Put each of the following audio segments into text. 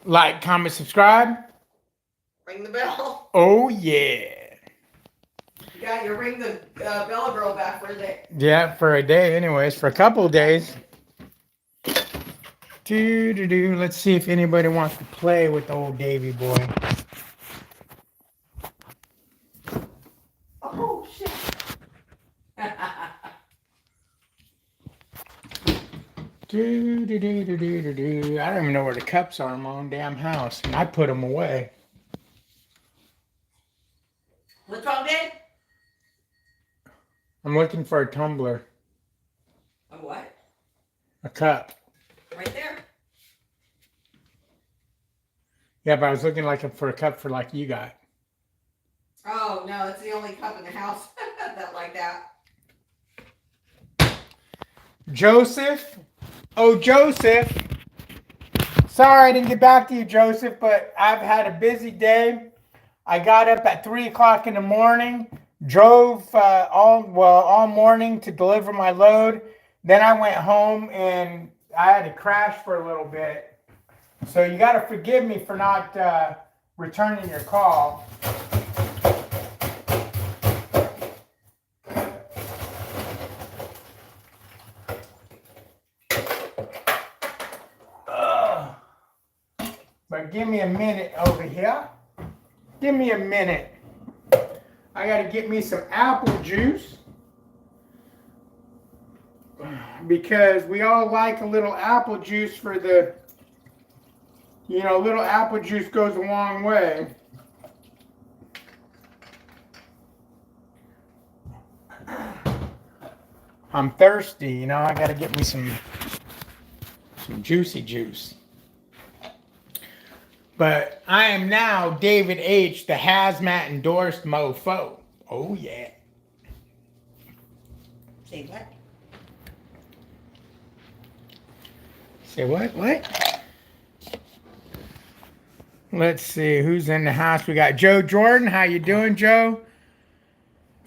Like, comment, subscribe. Ring the bell. Oh, yeah. You got your ring the bell girl back for a day. Yeah, for a day, anyways. For a couple of days. Do. Let's see if anybody wants to play with old Davy boy. Oh, shit. Do. I don't even know where the cups are in my own damn house. And I put them away. What's wrong, Dave? I'm looking for a tumbler. A what? A cup. Right there. Yeah, but I was looking for a cup for like you got. Oh, no, it's the only cup in the house that like that. Joseph? Oh, Joseph. Sorry I didn't get back to you, Joseph, but I've had a busy day. I got up at 3 o'clock in the morning, drove all morning to deliver my load. Then I went home and I had to crash for a little bit. So you got to forgive me for not returning your call. But give me a minute over here. Give me a minute. I got to get me some apple juice. Because we all like a little apple juice for the... You know, little apple juice goes a long way. I'm thirsty, you know, I got to get me some juicy juice. But I am now David H., the hazmat endorsed mofo. Oh, yeah. Say what? Say what? What? Let's see who's in the house. We got Joe Jordan. How you doing, Joe?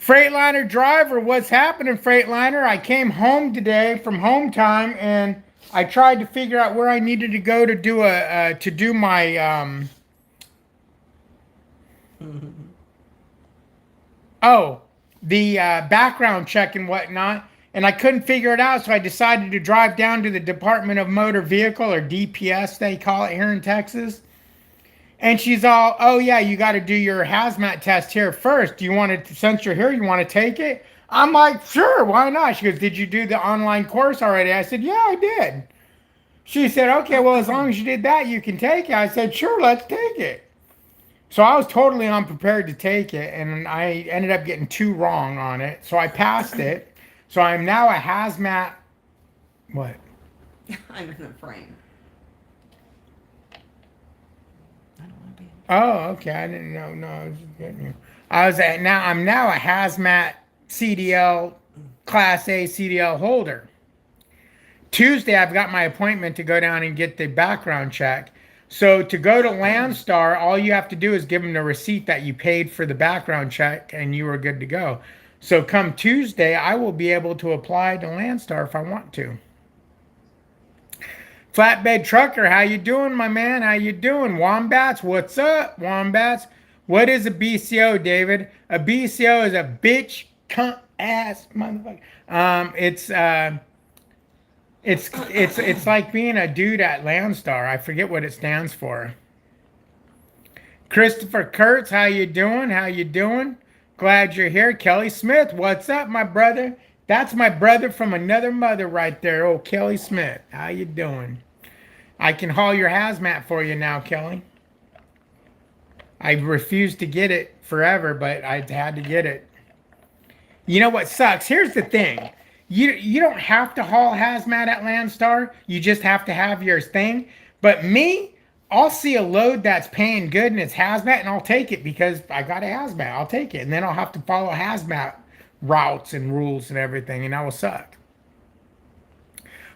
Freightliner driver, what's happening, Freightliner? I came home today from home time and I tried to figure out where I needed to go to do my the background check and whatnot, and I couldn't figure it out, so I decided to drive down to the Department of Motor Vehicle, or DPS they call it here in Texas. And she's all, oh yeah, you got to do your hazmat test here first. Do you want to, since you're here, you want to take it? I'm like, sure, why not? She goes, did you do the online course already? I said, yeah, I did. She said, okay, well, as long as you did that, you can take it. I said, sure, let's take it. So I was totally unprepared to take it, and I ended up getting 2 wrong on it. So I passed it. So I'm now a hazmat. What? I'm in the frame. I don't want to be. Oh, okay. I didn't know. No, I was just getting you. I'm now a hazmat CDL Class A CDL holder. Tuesday, I've got my appointment to go down and get the background check. So to go to Landstar, all you have to do is give them the receipt that you paid for the background check, and you are good to go. So come Tuesday, I will be able to apply to Landstar if I want to. Flatbed trucker, how you doing, my man? How you doing? Wombats, what's up, Wombats? What is a BCO, David? A BCO is a bitch, cunt, ass, motherfucker. It's like being a dude at Landstar. I forget what it stands for. Christopher Kurtz, how you doing? How you doing? Glad you're here. Kelly Smith, what's up, my brother? That's my brother from another mother right there. Oh, Kelly Smith, how you doing? I can haul your hazmat for you now, Kelly. I refused to get it forever, but I had to get it. You know what sucks? Here's the thing. You don't have to haul hazmat at Landstar. You just have to have your thing. But me, I'll see a load that's paying good and it's hazmat, and I'll take it because I got a hazmat. I'll take it. And then I'll have to follow hazmat routes and rules and everything, and that will suck.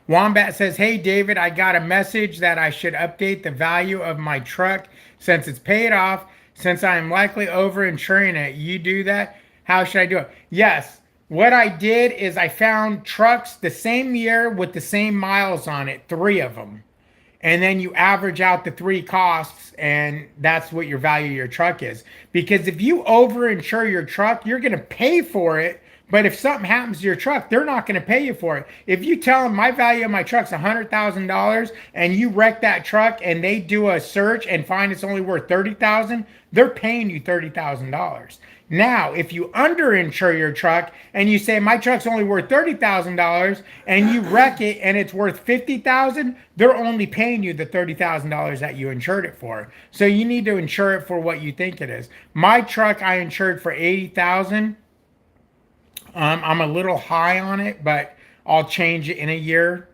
Wombat says, hey, David, I got a message that I should update the value of my truck since it's paid off, since I am likely over-insuring it. You do that? How should I do it? Yes. What I did is I found trucks the same year with the same miles on it, 3 of them. and then you average out the three costs, and that's what your value of your truck is. Because if you overinsure your truck, you're going to pay for it. But if something happens to your truck, they're not going to pay you for it. If you tell them my value of my truck's $100,000 and you wreck that truck and they do a search and find it's only worth $30,000, they're paying you $30,000. Now, if you underinsure your truck and you say my truck's only worth $30,000 and you wreck it and it's worth $50,000, they're only paying you the $30,000 that you insured it for. So you need to insure it for what you think it is. My truck I insured for $80,000. I'm a little high on it, but I'll change it in a year,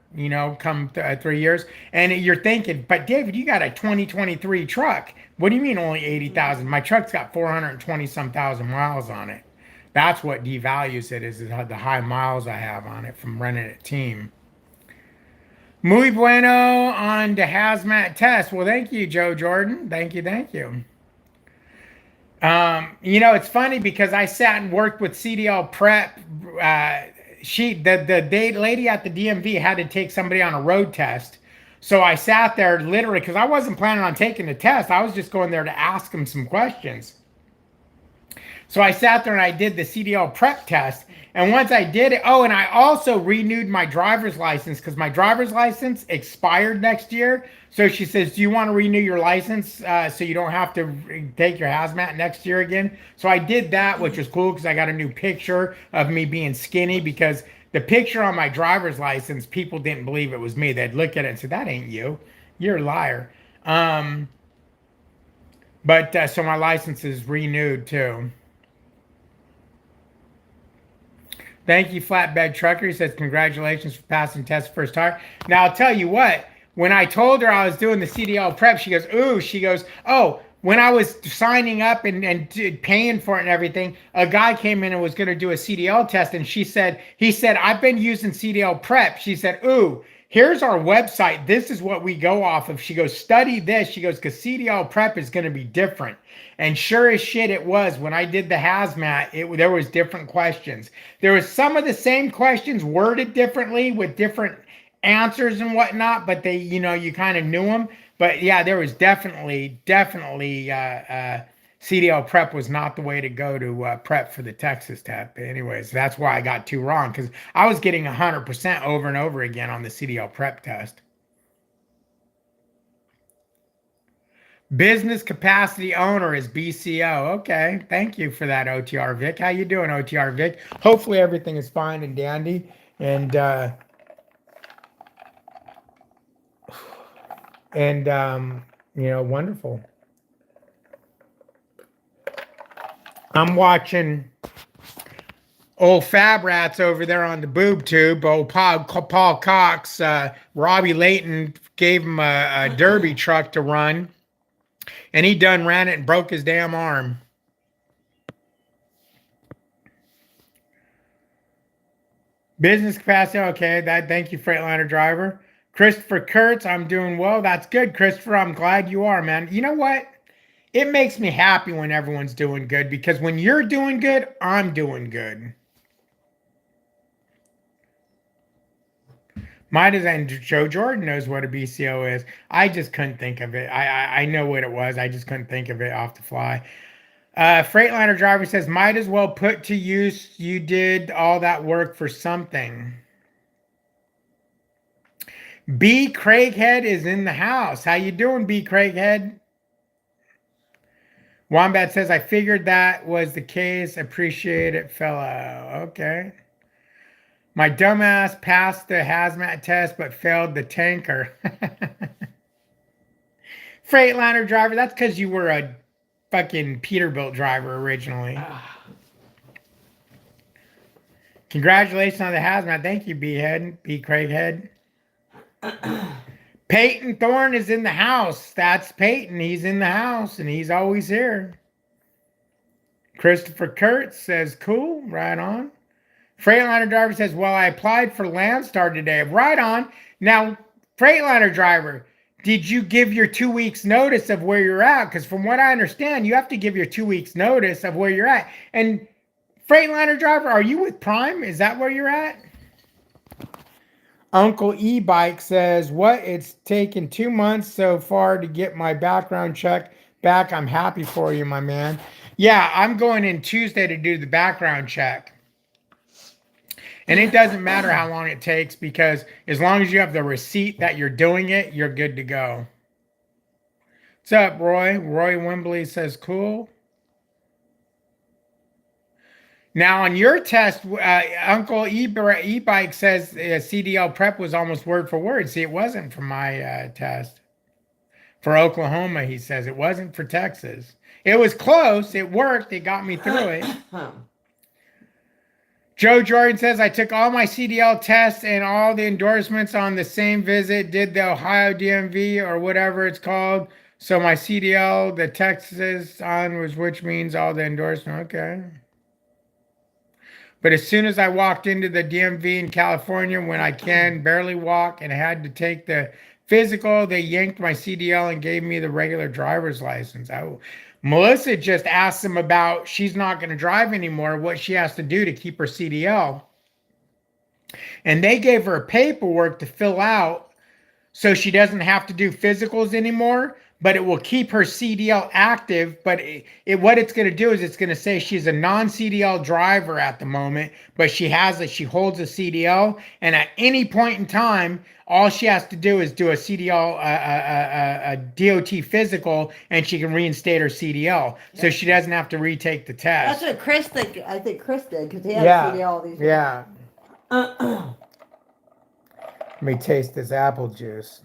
come 3 years. And you're thinking, but David, you got a 2023 truck. What do you mean only 80,000? My truck's got 420 some thousand miles on it. That's what devalues it, is the high miles I have on it from running a team. Muy bueno on the hazmat test. Well, thank you, Joe Jordan. Thank you, thank you. It's funny because I sat and worked with CDL Prep. The lady at the DMV had to take somebody on a road test. So I sat there literally because I wasn't planning on taking the test. I was just going there to ask them some questions. So I sat there and I did the CDL Prep test. And once I did it, and I also renewed my driver's license because my driver's license expired next year. So she says, do you want to renew your license so you don't have to take your hazmat next year again? So I did that, which was cool because I got a new picture of me being skinny, because the picture on my driver's license, people didn't believe it was me. They'd look at it and say, that ain't you. You're a liar. So my license is renewed too. Thank you, Flatbed Trucker. He says, congratulations for passing test first time. Now, I'll tell you what, when I told her I was doing the CDL prep, she goes, oh, when I was signing up and paying for it and everything, a guy came in and was going to do a CDL test. And he said, I've been using CDL prep. She said, ooh, here's our website. This is what we go off of. She goes, study this. She goes, because CDL prep is going to be different. And sure as shit it was. When I did the hazmat, there was different questions. There was some of the same questions worded differently with different answers and whatnot, but they, you kind of knew them. But yeah, there was definitely CDL prep was not the way to go to prep for the Texas test. But anyways, that's why I got 2 wrong, because I was getting 100% over and over again on the CDL prep test. Business capacity owner is BCO. Okay, thank you for that, OTR Vic. How you doing, OTR Vic? Hopefully everything is fine and dandy, and wonderful. I'm watching old Fab Rats over there on the boob tube. Old Paul Cox, Robbie Layton gave him a derby truck to run, and he done ran it and broke his damn arm. Business capacity, okay. Thank you, Freightliner driver. Christopher Kurtz, I'm doing well. That's good, Christopher. I'm glad you are, man. You know what? It makes me happy when everyone's doing good, because when you're doing good, I'm doing good. My design, Joe Jordan knows what a BCO is. I just couldn't think of it. I know what it was. I just couldn't think of it off the fly. Freightliner driver says, might as well put to use. You did all that work for something. B. Craighead is in the house. How you doing, B. Craighead? Wombat says, I figured that was the case. Appreciate it, fellow. Okay. My dumbass passed the hazmat test but failed the tanker. Freightliner driver, that's because you were a fucking Peterbilt driver originally. Congratulations on the hazmat. Thank you, B Craighead. Peyton Thorne is in the house. That's Peyton. He's in the house and he's always here. Christopher Kurtz says, cool, right on. Freightliner driver says, well, I applied for Landstar today. Right on. Now, Freightliner driver, did you give your 2 weeks notice of where you're at? Because from what I understand, you have to give your 2 weeks notice of where you're at. And Freightliner driver, are you with Prime? Is that where you're at? Uncle E-Bike says, what? It's taken 2 months so far to get my background check back. I'm happy for you, my man. Yeah, I'm going in Tuesday to do the background check. And it doesn't matter how long it takes because as long as you have the receipt that you're doing it, you're good to go. What's up, Roy? Roy Wembley says, cool. Now, on your test, Uncle E-Bike says CDL prep was almost word for word. See, it wasn't for my test. For Oklahoma, he says. It wasn't for Texas. It was close. It worked. It got me through it. Joe Jordan says, I took all my CDL tests and all the endorsements on the same visit, did the Ohio DMV or whatever it's called. So my CDL, the Texas on was, which means all the endorsement. Okay. But as soon as I walked into the DMV in California, when I can barely walk and had to take the physical, they yanked my CDL and gave me the regular driver's license. Melissa just asked them about she's not going to drive anymore, what she has to do to keep her CDL. And they gave her paperwork to fill out so she doesn't have to do physicals anymore, but it will keep her CDL active. But what it's going to do is it's going to say she's a non-CDL driver at the moment, but she holds a CDL, and at any point in time, all she has to do is do a CDL, a DOT physical, and she can reinstate her CDL. So she doesn't have to retake the test. That's what Chris did. I think Chris did because he had a CDL all these years. Yeah. Let me taste this apple juice.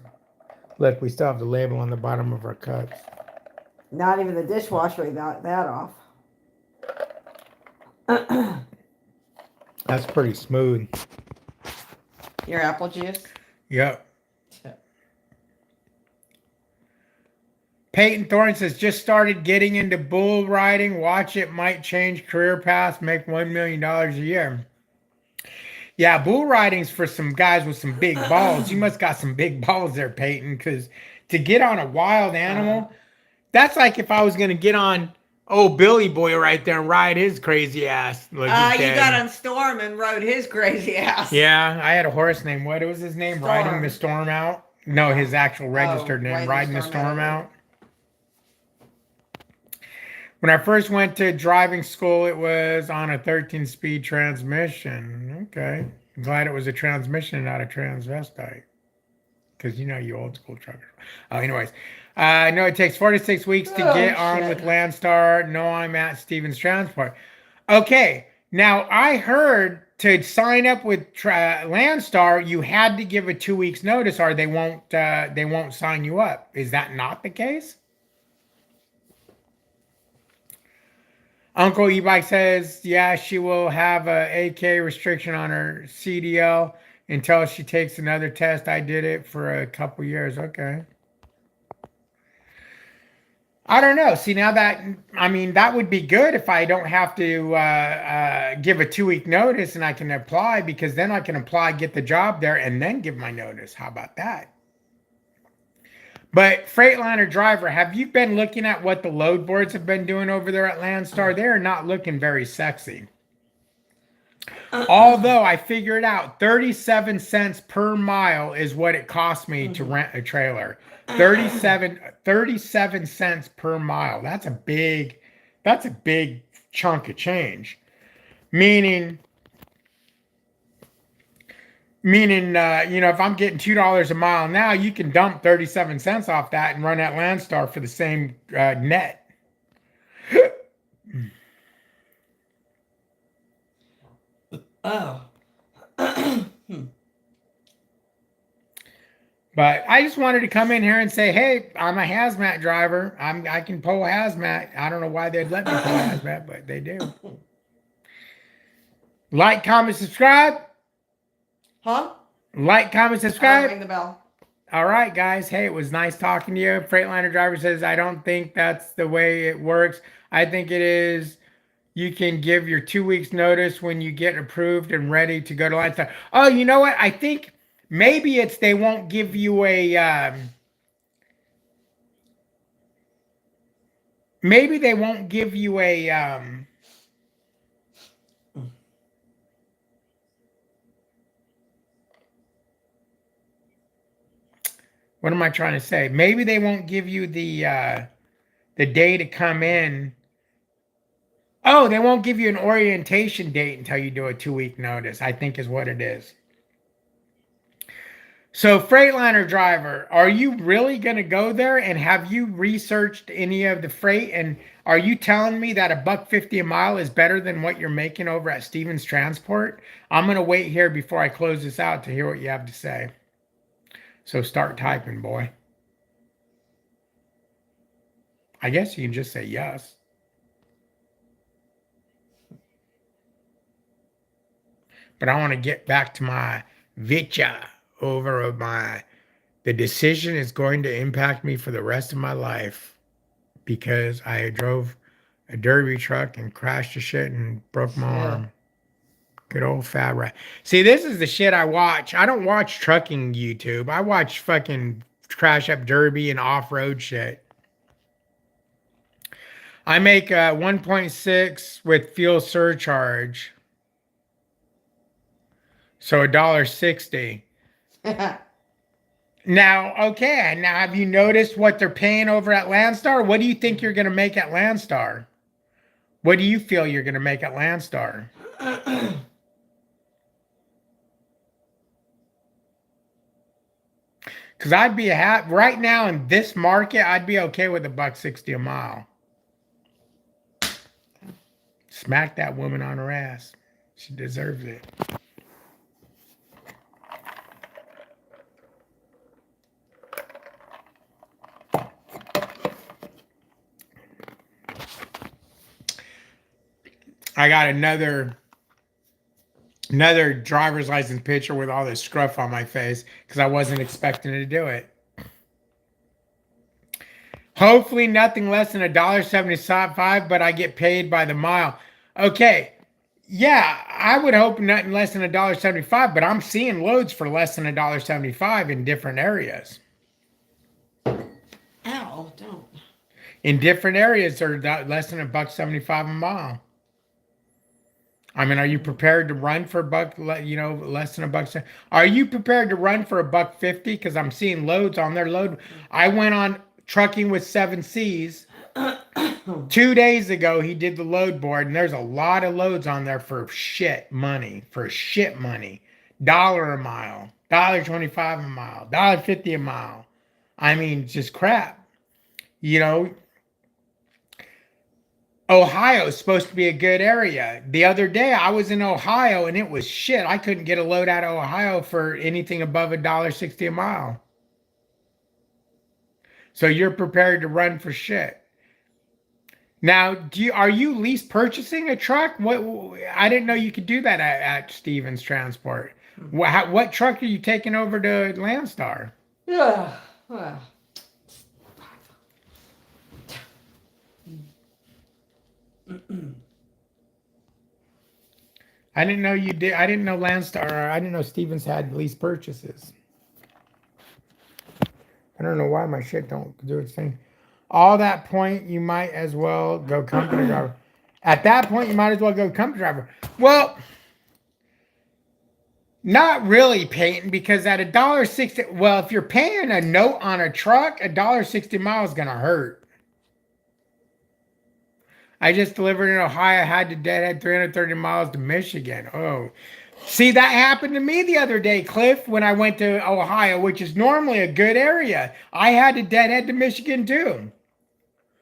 Look, we still have the label on the bottom of our cups. Not even the dishwasher got that off. That's pretty smooth. Your apple juice? Yep. Peyton Thorne says, just started getting into bull riding. Watch it, might change career paths, make $1 million a year. Yeah, bull riding's for some guys with some big balls. You must got some big balls there, Peyton, because to get on a wild animal, that's like if I was going to get on old Billy Boy right there and ride his crazy ass. You got on Storm and rode his crazy ass. Yeah, I had a horse named, what was his name? Storm. Riding the Storm Out? No, his actual registered name, Riding the Storm Out. When I first went to driving school, it was on a 13-speed transmission. Okay. I'm glad it was a transmission and not a transvestite. Because you know you old school truckers. Anyways. No, it takes 4 to 6 weeks to get on with Landstar. No, I'm at Stevens Transport. Okay. Now, I heard to sign up with Landstar, you had to give a 2 weeks notice or they won't sign you up. Is that not the case? Uncle E-Bike says, yeah, she will have a AK restriction on her CDL until she takes another test. I did it for a couple years. Okay. I don't know. See, now that would be good if I don't have to give a 2 week notice and I can apply, because then I can apply, get the job there, and then give my notice. How about that? But Freightliner driver, have you been looking at what the load boards have been doing over there at Landstar? They're not looking very sexy. Although I figured out 37 cents per mile is what it cost me to rent a trailer. 37 cents per mile. That's a big chunk of change. Meaning, if I'm getting $2 a mile now, you can dump 37 cents off that and run at Landstar for the same net. Oh. But I just wanted to come in here and say, hey, I'm a hazmat driver. I can pull hazmat. I don't know why they'd let me pull hazmat, but they do. Like, comment, subscribe. Huh? Like, comment, subscribe. Ring the bell. All right, guys. Hey, it was nice talking to you. Freightliner driver says, I don't think that's the way it works. I think it is. You can give your 2 weeks notice when you get approved and ready to go to Landstar. Oh, you know what? I think maybe it's they won't give you a... maybe they won't give you a... What am I trying to say? Maybe they won't give you the day to come in. Oh, they won't give you an orientation date until you do a 2-week notice, I think is what it is. So, Freightliner driver, are you really going to go there? And have you researched any of the freight? And are you telling me that $1.50 a mile is better than what you're making over at Stevens Transport? I'm going to wait here before I close this out to hear what you have to say. So start typing, boy. I guess you can just say yes. But I want to get back to my Vitya over the decision is going to impact me for the rest of my life because I drove a derby truck and crashed the shit and broke my arm. Good old fat rat. See, this is the shit I watch. I don't watch trucking YouTube. I watch fucking crash up derby and off-road shit. I make 1.6 with fuel surcharge. So $1.60. Now, okay. Now, have you noticed what they're paying over at Landstar? What do you think you're going to make at Landstar? What do you feel you're going to make at Landstar? Because I'd be right now in this market, I'd be okay with $1.60 a mile. Smack that woman on her ass. She deserves it. I got another driver's license picture with all this scruff on my face because I wasn't expecting to do it. Hopefully nothing less than $1.75, but I get paid by the mile. Okay, yeah, I would hope nothing less than $1.75, but I'm seeing loads for less than $1.75 in different areas. Ow, don't. In different areas, they're less than $1.75 a mile. I mean, are you prepared to run for less than $1.70? Are you prepared to run for $1.50? Because I'm seeing loads on their load. I went on Trucking with 7Cs 2 days ago. He did the load board, and there's a lot of loads on there for shit money. $1 a mile, $1.25 a mile, $1.50 a mile. I mean, just crap. You know, Ohio is supposed to be a good area. The other day I was in Ohio and it was shit. I couldn't get a load out of Ohio for anything above $1.60 a mile. So you're prepared to run for shit. Now, are you lease purchasing a truck? I didn't know you could do that at Stevens Transport. What truck are you taking over to Landstar? Yeah. Well. I didn't know you did. I didn't know Landstar. I didn't know Stevens had lease purchases. I don't know why my shit don't do its thing. All that point, you might as well go company driver. At that point, you might as well go company driver. Well, not really, Peyton, because at $1.60, well, if you're paying a note on a truck, $1.60 a mile is gonna hurt. I just delivered in Ohio, had to deadhead 330 miles to Michigan. Oh, see, that happened to me the other day, Cliff, when I went to Ohio, which is normally a good area. I had to deadhead to Michigan too.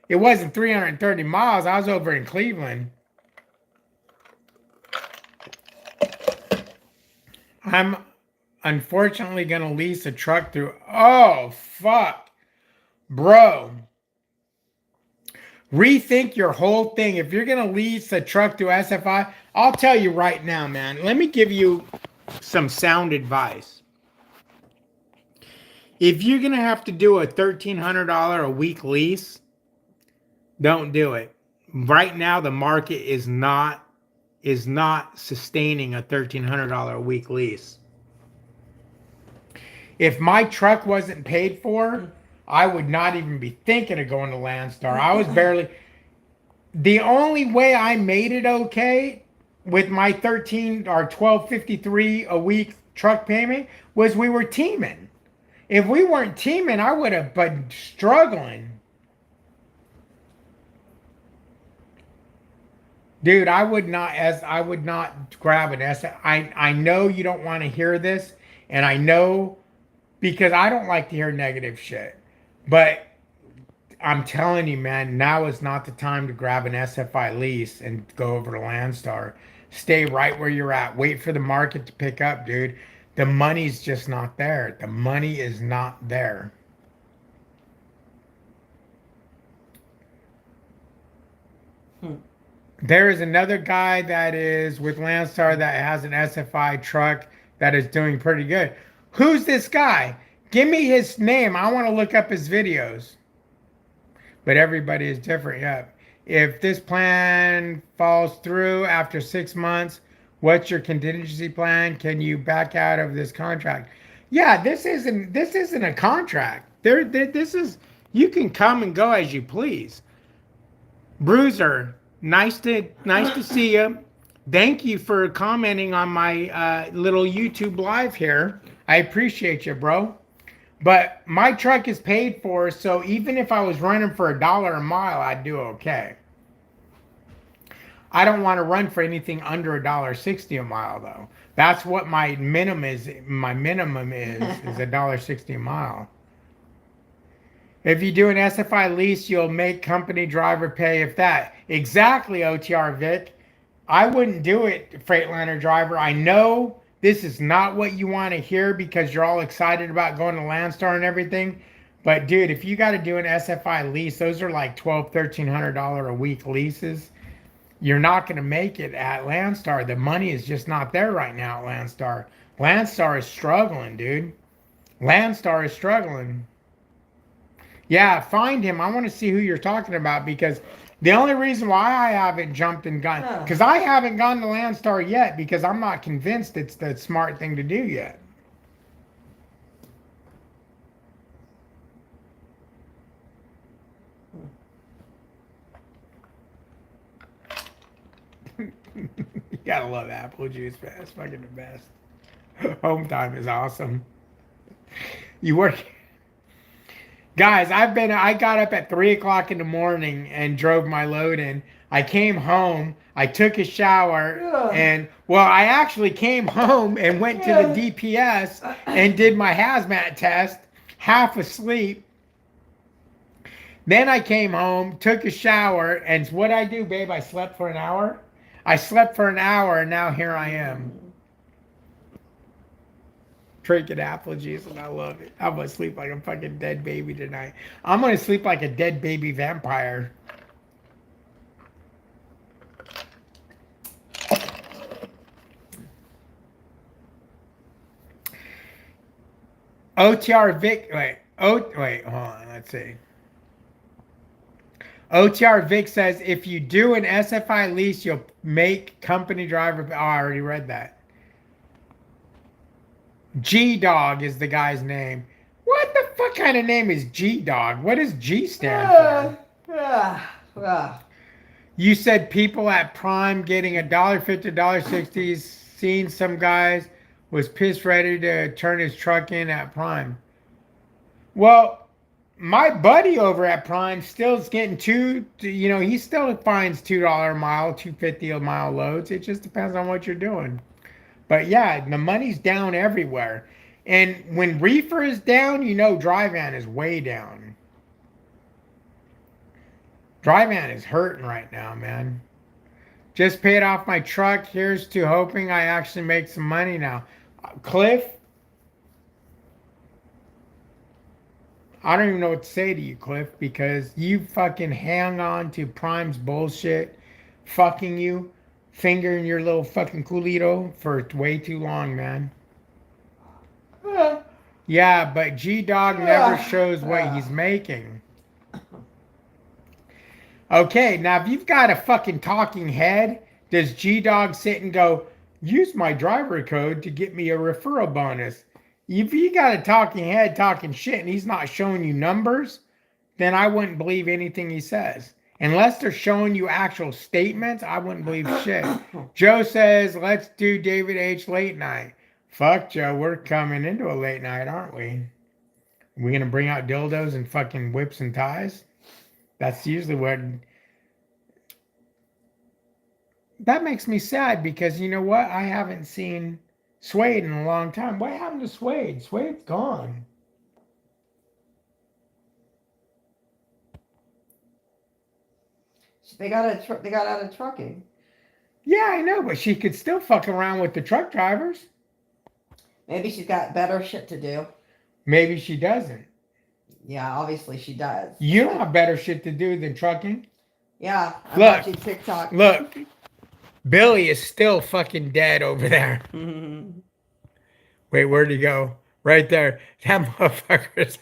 It wasn't 330 miles. I was over in Cleveland. I'm unfortunately going to lease a truck through. Oh, fuck. Bro. Rethink your whole thing. If you're going to lease a truck through SFI, I'll tell you right now, man. Let me give you some sound advice. If you're going to have to do a $1,300 a week lease, don't do it. Right now, the market is not sustaining a $1,300 a week lease. If my truck wasn't paid for, I would not even be thinking of going to Landstar. I was barely... The only way I made it okay with my $1,253 a week truck payment was we were teaming. If we weren't teaming, I would have been struggling. Dude, I would not grab an S. I know you don't want to hear this, and I know because I don't like to hear negative shit. But I'm telling you, man, now is not the time to grab an SFI lease and go over to Landstar. Stay right where you're at. Wait for the market to pick up, dude. The money's just not there. The money is not there. There is another guy that is with Landstar that has an SFI truck that is doing pretty good. Who's this guy? Give me his name. I want to look up his videos. But everybody is different. Yeah. If this plan falls through after 6 months, what's your contingency plan? Can you back out of this contract? Yeah, this isn't a contract. This is, you can come and go as you please. Bruiser, nice to see you. Thank you for commenting on my little YouTube live here. I appreciate you, bro. But my truck is paid for, so even if I was running for $1 a mile, I'd do okay. I don't want to run for anything under $1.60 a mile, though. That's what my minimum is. My minimum is $1.60 a mile. If you do an SFI lease, you'll make company driver pay if that. Exactly, OTR Vic. I wouldn't do it, Freightliner driver. I know this is not what you want to hear because you're all excited about going to Landstar and everything. But dude, if you got to do an SFI lease, those are like $1,200, $1,300 a week leases. You're not going to make it at Landstar. The money is just not there right now at Landstar. Landstar is struggling, dude. Landstar is struggling. Yeah, find him. I want to see who you're talking about because the only reason why I haven't jumped and gone, because I haven't gone to Landstar yet because I'm not convinced it's the smart thing to do yet. You gotta love apple juice, man. It's fucking the best. Home time is awesome. You work. Guys, I got up at 3 o'clock in the morning and drove my load in. I came home, I took a shower, and, well, I actually came home and went to the DPS and did my hazmat test, half asleep. Then I came home, took a shower, and what'd I do, babe? I slept for an hour? I slept for an hour, and now here I am. Drinking apple juice, and I love it. I'm gonna sleep like a fucking dead baby tonight. I'm gonna sleep like a dead baby vampire. OTR Vic, wait, hold on, let's see. OTR Vic says if you do an SFI lease, you'll make company driver. Oh, I already read that. G-Dog is the guy's name. What the fuck kind of name is G-Dog? What does G stand for? You said people at Prime getting $1.50, $1.60. Seen some guys was pissed ready to turn his truck in at Prime. Well, my buddy over at Prime still's getting he still finds $2 a mile, $2.50 a mile loads. It just depends on what you're doing. But yeah, the money's down everywhere. And when reefer is down, dry van is way down. Dry van is hurting right now, man. Just paid off my truck. Here's to hoping I actually make some money now. Cliff, I don't even know what to say to you, Cliff, because you fucking hang on to Prime's bullshit, fucking you. Fingering your little fucking culito for way too long, man. Yeah, but G-Dog never shows what he's making. Okay, now if you've got a fucking talking head, does G-Dog sit and go, use my driver code to get me a referral bonus? If you got a talking head talking shit and he's not showing you numbers, then I wouldn't believe anything he says. Unless they're showing you actual statements, I wouldn't believe shit. Joe says, let's do David H. late night. Fuck, Joe, we're coming into a late night, aren't we? We gonna bring out dildos and fucking whips and ties? That's usually what. That makes me sad because you know what? I haven't seen Suede in a long time. What happened to Suede? Suede's gone. They got out of trucking. Yeah, I know, but she could still fuck around with the truck drivers. Maybe she's got better shit to do. Maybe she doesn't. Yeah, obviously she does. You don't have better shit to do than trucking. Yeah, I'm Look. watching TikTok. Look, Billy is still fucking dead over there. Wait, where'd he go? Right there. That motherfucker's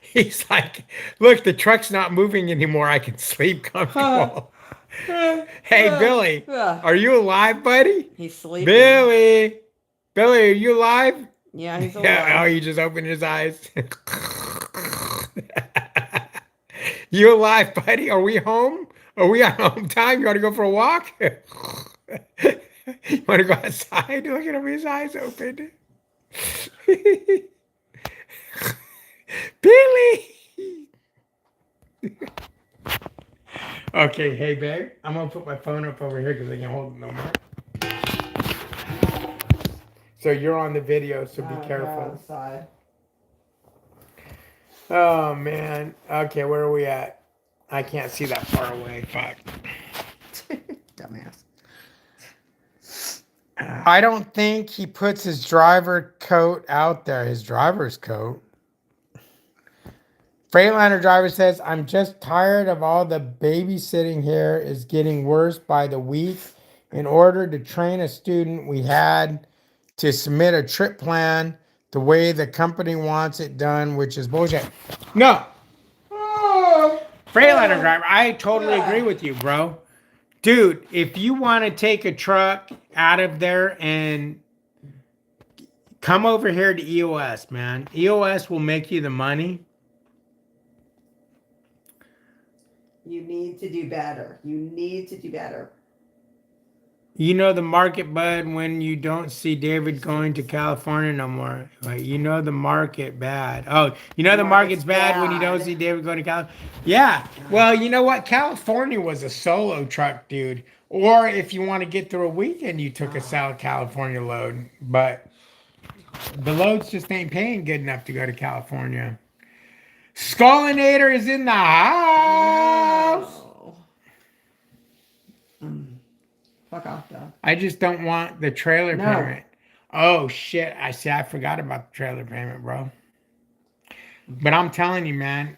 he's like, look, the truck's not moving anymore. I can sleep comfortable. Hey, Billy, are you alive, buddy? He's sleeping. Billy, are you alive? Yeah, he's alive. Yeah, oh, he just opened his eyes. You alive, buddy? Are we home? Are we on home time? You want to go for a walk? You want to go outside? Look at him, his eyes open. Billy! Okay, hey, babe. I'm going to put my phone up over here because I can't hold it no more. So you're on the video, so be careful. Outside. Oh, man. Okay, where are we at? I can't see that far away. Fuck. Dumbass. I don't think he puts his driver coat out there. His driver's coat. Freightliner driver says, I'm just tired of all the babysitting here is getting worse by the week. In order to train a student, we had to submit a trip plan the way the company wants it done, which is bullshit. No. Freightliner driver, I totally agree with you, bro. Dude, if you want to take a truck out of there and come over here to EOS, man. EOS will make you the money. You need to do better. You need to do better. You know the market, bud, when you don't see David going to California no more. Like, you know the market bad. Oh, you know the market's bad when you don't see David going to California? Yeah. Well, you know what? California was a solo truck, dude. Or if you want to get through a weekend, you took a South California load. But the loads just ain't paying good enough to go to California. Skullinator is in the house. Fuck off, dog. I just don't want the trailer payment. Oh, shit. I forgot about the trailer payment, bro. But I'm telling you, man,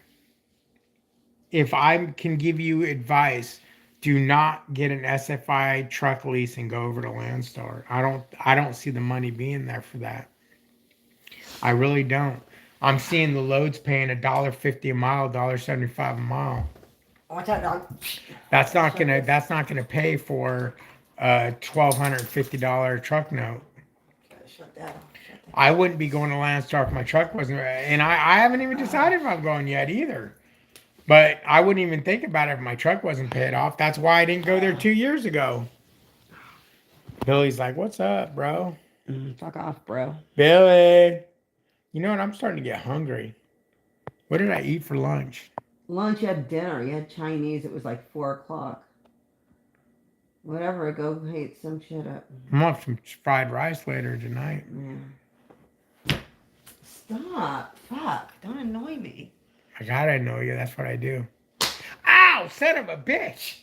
if I can give you advice, do not get an SFI truck lease and go over to Landstar. I don't see the money being there for that. I really don't. I'm seeing the loads paying $1.50 a mile, $1.75 a mile. Watch out, dog. That's not gonna pay for a $1,250 truck note. Shut that. I wouldn't be going to Landstar if my truck wasn't, and I haven't even decided if I'm going yet either. But I wouldn't even think about it if my truck wasn't paid off. That's why I didn't go there 2 years ago. Billy's like, "What's up, bro?" Fuck off, bro. Billy, you know what? I'm starting to get hungry. What did I eat for lunch? Lunch, you had dinner. You had Chinese. It was like 4 o'clock. Whatever. Go hate some shit up. I'm gonna have some fried rice later tonight. Yeah. Stop. Fuck. Don't annoy me. I gotta know you. That's what I do. Ow, son of a bitch.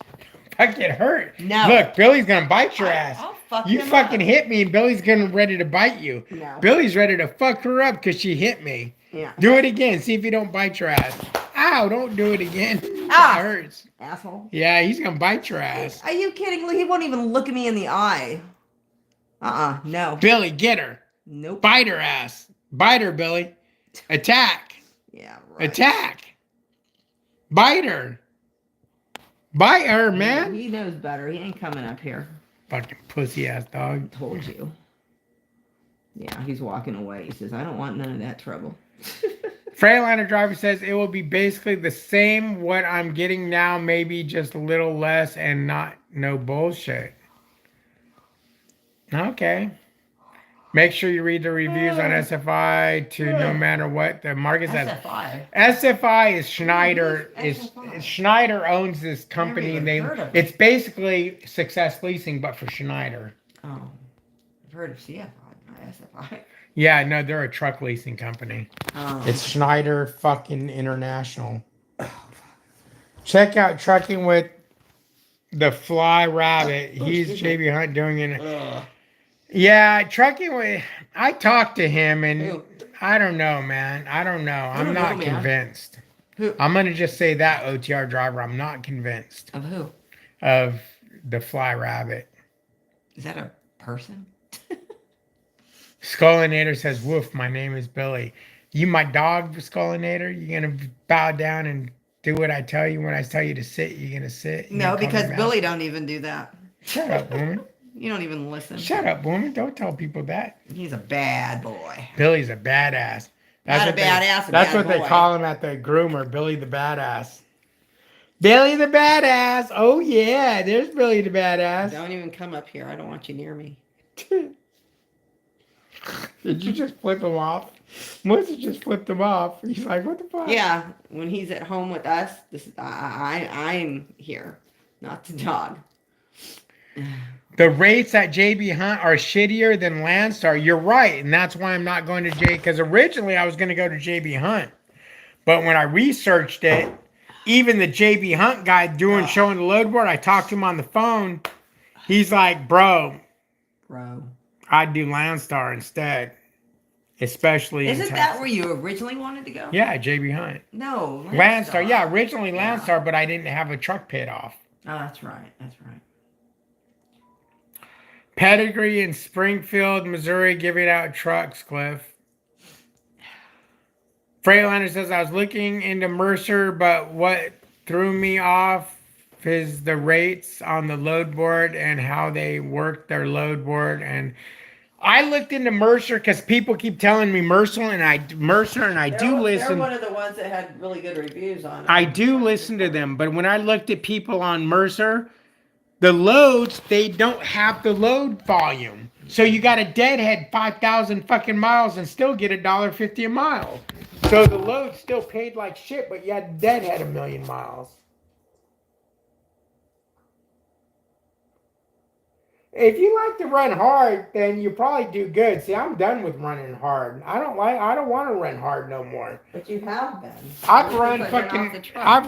Fucking hurt. No. Look, Billy's gonna bite your ass. I'll fuck You him fucking up. hit me and Billy's ready to bite you. No. Billy's ready to fuck her up because she hit me. Yeah. Do it again. See if you don't bite your ass. Ow, don't do it again. Ah. That hurts. Asshole. Yeah, he's gonna bite your ass. Are you kidding? He won't even look at me in the eye. No. Billy, get her. Nope. Bite her ass. Bite her, Billy. Attack. Yeah, right. Attack. Bite her. Bite her, man. He knows better. He ain't coming up here. Fucking pussy ass dog. Told you. Yeah, he's walking away. He says, I don't want none of that trouble. Freightliner driver says it will be basically the same what I'm getting now, maybe just a little less and no bullshit. Okay. Make sure you read the reviews on SFI to no matter what the market says. SFI. SFI is Schneider. Who's Is SFI? Schneider owns this company, even and heard of it's basically Success Leasing, but for Schneider. Oh, I've heard of CFI, not SFI. Yeah, no, they're a truck leasing company. Oh. It's Schneider fucking International. Check out Trucking with the Fly Rabbit. He's excuse me. JB Hunt doing it. Ugh. Yeah, Trucking with. I talked to him, and Who? I don't know, man. I don't know. I'm don't not know, man. convinced. Who? I'm gonna just say that OTR driver. I'm not convinced Of who? of the Fly Rabbit. Is that a person? Skullinator says, "Woof, my name is Billy. You my dog, Skullinator. You gonna bow down and do what I tell you when I tell you to sit? You gonna sit? You No, gonna call me because mouse? Billy don't even do that. Shut up, woman. You don't even listen. Shut up, woman. Don't tell people that. He's a bad boy. Billy's a badass. Not a what they- badass, a That's bad what they boy. call him at the groomer, Billy the Badass. Billy the Badass. Oh yeah, there's Billy the Badass. Don't even come up here. I don't want you near me. Did you just flip him off? Melissa just flipped him off. He's like, what the fuck? Yeah, when he's at home with us, I'm here, not the dog. The rates at JB Hunt are shittier than Landstar. You're right, and that's why I'm not going to J. Because originally I was going to go to JB Hunt, but when I researched it, even the JB Hunt guy showing the load board, I talked to him on the phone. He's like, bro, I'd do Landstar instead, especially. Isn't that where you originally wanted to go? Yeah, JB Hunt. No, Landstar. Yeah, originally Landstar, but I didn't have a truck paid off. Oh, that's right. That's right. Pedigree in Springfield, Missouri, giving out trucks, Cliff. Freightliner says, I was looking into Mercer, but what threw me off is the rates on the load board and how they work their load board. And I looked into Mercer because people keep telling me Mercer, and I do listen. They're one of the ones that had really good reviews on it. I do listen to them, but when I looked at people on Mercer, the loads, they don't have the load volume. So you got a deadhead 5,000 fucking miles and still get $1.50 a mile. So the load still paid like shit, but you had deadhead 1,000,000 miles. If you like to run hard, then you probably do good. See, I'm done with running hard. I don't want to run hard no more. But you have been. I've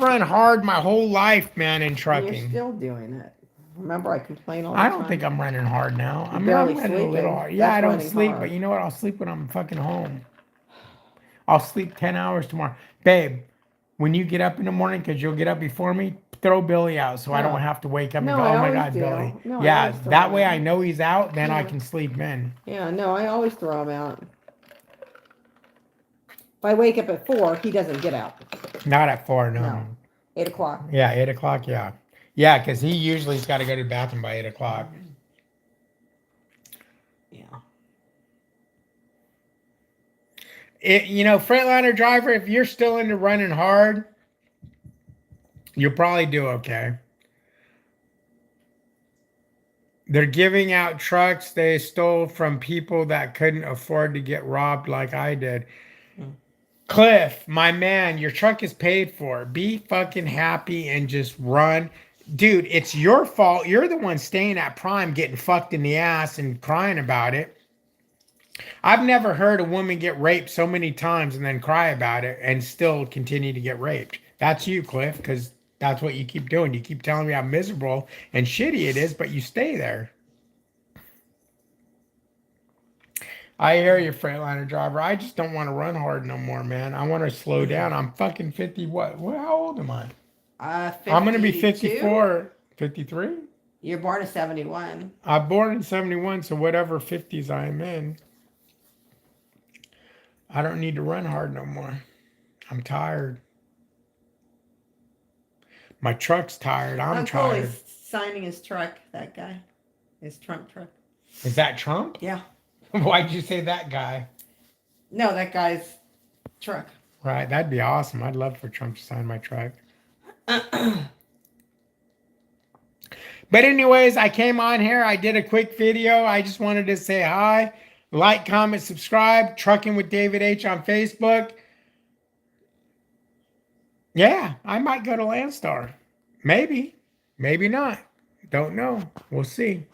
run hard my whole life, man, in And trucking. you're still doing it. Remember, I complain all the time. I don't think I'm running hard now. I'm barely running a little sleeping. hard. Yeah, That's I don't running sleep, hard. but you know what? I'll sleep when I'm fucking home. I'll sleep 10 hours tomorrow. Babe, when you get up in the morning, because you'll get up before me, throw Billy out so I No. don't have to wake up No, and go, I oh my always God, do. Billy. No, I Yeah, always throw that him way out. I know he's out, then I Yeah. can sleep in. Yeah, no, I always throw him out. If I wake up at 4, he doesn't get out. Not at 4, no. No. 8 o'clock. Yeah, 8 o'clock, yeah. Yeah, because he usually's got to go to the bathroom by 8 o'clock. Yeah. Freightliner driver, if you're still into running hard, you'll probably do okay. They're giving out trucks they stole from people that couldn't afford to get robbed like I did. Cliff, my man, your truck is paid for. Be fucking happy and just run. Dude, it's your fault. You're the one staying at Prime getting fucked in the ass and crying about it. I've never heard a woman get raped so many times and then cry about it and still continue to get raped. That's you, Cliff, because that's what you keep doing. You keep telling me how miserable and shitty it is, but you stay there. I hear you, Freightliner driver. I just don't want to run hard no more, man. I want to slow down. I'm fucking 50. What? How old am I? 52? I'm going to be 54. 53? You're born in 71. I'm born in 71, so whatever 50s I am in. I don't need to run hard no more. I'm tired. My truck's tired. I'm tired. He's signing his truck, that guy. His Trump truck. Is that Trump? Yeah. Why'd you say that guy? No, that guy's truck. Right, that'd be awesome. I'd love for Trump to sign my truck. But anyways, I came on here. I did a quick video. I just wanted to say hi. Like, comment, subscribe. Trucking with David H on Facebook. Yeah, I might go to Landstar. Maybe. Maybe not. Don't know. We'll see.